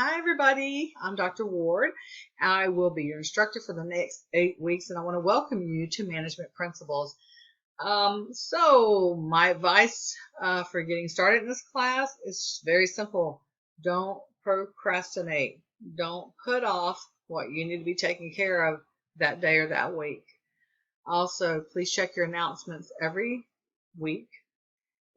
Hi, everybody. I'm Dr. Ward. I will be your instructor for the next 8 weeks, and I want to welcome you to Management Principles. So my advice for getting started in this class is very simple. Don't procrastinate. Don't put off what you need to be taking care of that day or that week. Also, please check your announcements every week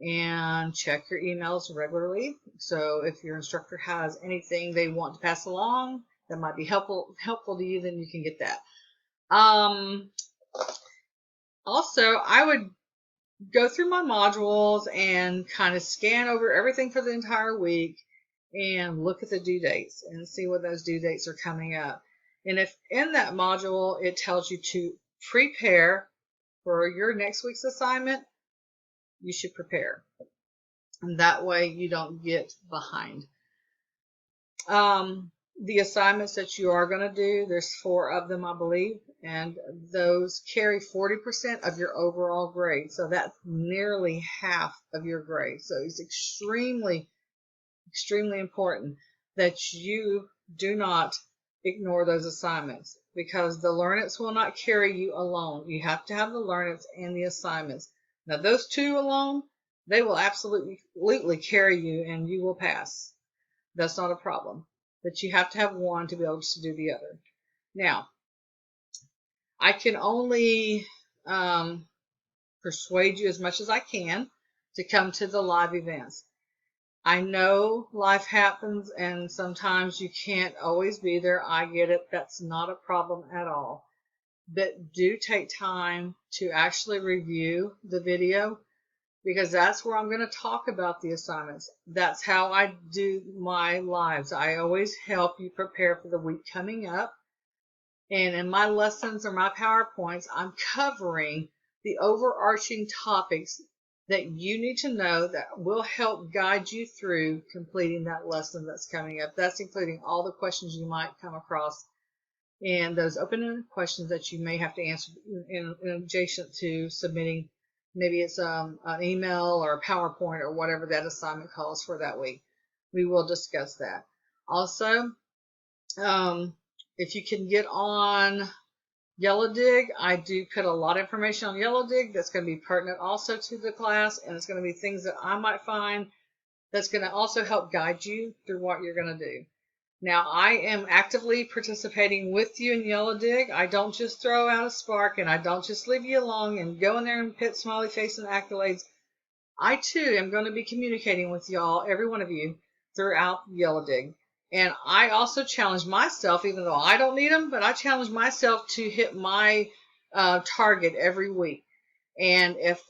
and check your emails regularly. So if your instructor has anything they want to pass along that might be helpful to you, then you can get that. Also, I would go through my modules and kind of scan over everything for the entire week and look at the due dates and see what those due dates are coming up. And if in that module it tells you to prepare for your next week's assignment, you should prepare. And that way you don't get behind. The assignments that you are going to do, there's 4 of them, I believe, and those carry 40% of your overall grade. So that's nearly half of your grade. So it's extremely, extremely important that you do not ignore those assignments, because the Learn-Its will not carry you alone. You have to have the Learn-Its and the assignments. Now, those 2 alone, they will absolutely carry you and you will pass. That's not a problem. But you have to have one to be able to do the other. Now, I can only persuade you as much as I can to come to the live events. I know life happens and sometimes you can't always be there. I get it. That's not a problem at all. But do take time to actually review the video, because that's where I'm going to talk about the assignments. That's how I do my lives. I always help you prepare for the week coming up. And in my lessons or my PowerPoints, I'm covering the overarching topics that you need to know that will help guide you through completing that lesson that's coming up. That's including all the questions you might come across and those open-ended questions that you may have to answer in adjacent to submitting. Maybe it's an email or a PowerPoint or whatever that assignment calls for that week. We will discuss that. Also, if you can get on Yellow Dig, I do put a lot of information on Yellow Dig that's going to be pertinent also to the class, and it's going to be things that I might find that's going to also help guide you through what you're going to do. Now, I am actively participating with you in Yellow Dig. I don't just throw out a spark, and I don't just leave you alone and go in there and put smiley face and accolades. I, too, am going to be communicating with y'all, every one of you, throughout Yellow Dig. And I also challenge myself, even though I don't need them, but I challenge myself to hit my target every week. And if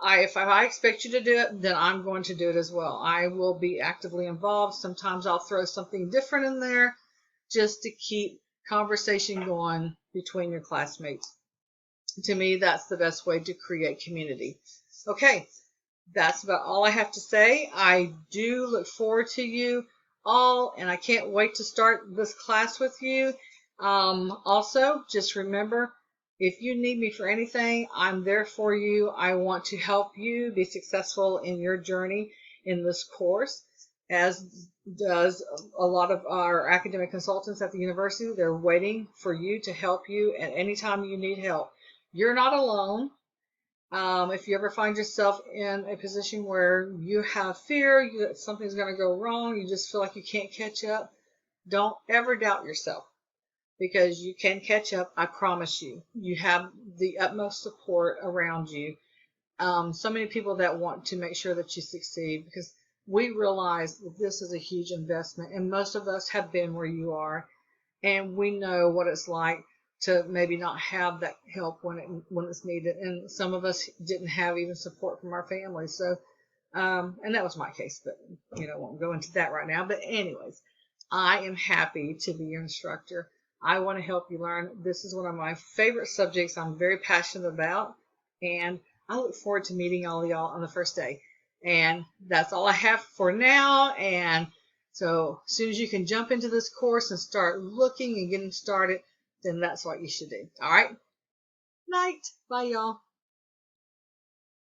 I expect you to do it, then I'm going to do it as well. I will be actively involved. Sometimes I'll throw something different in there just to keep conversation going between your classmates. To me, that's the best way to create community. Okay, that's about all I have to say. I do look forward to you all, and I can't wait to start this class with you. Also, just remember, if you need me for anything, I'm there for you. I want to help you be successful in your journey in this course, as does a lot of our academic consultants at the university. They're waiting for you to help you at any time you need help. You're not alone. If you ever find yourself in a position where you have fear that something's going to go wrong, you just feel like you can't catch up, don't ever doubt yourself, because you can catch up. I promise you. You have the utmost support around you. So many people that want to make sure that you succeed, because we realize that this is a huge investment, and most of us have been where you are, and we know what it's like to maybe not have that help when it's needed. And some of us didn't have even support from our families. So, and that was my case, but won't go into that right now. But anyways, I am happy to be your instructor. I want to help you learn. This is one of my favorite subjects I'm very passionate about, and I look forward to meeting all of y'all on the first day. And that's all I have for now. And so as soon as you can jump into this course and start looking and getting started, then that's what you should do. All right? Night. Bye, y'all.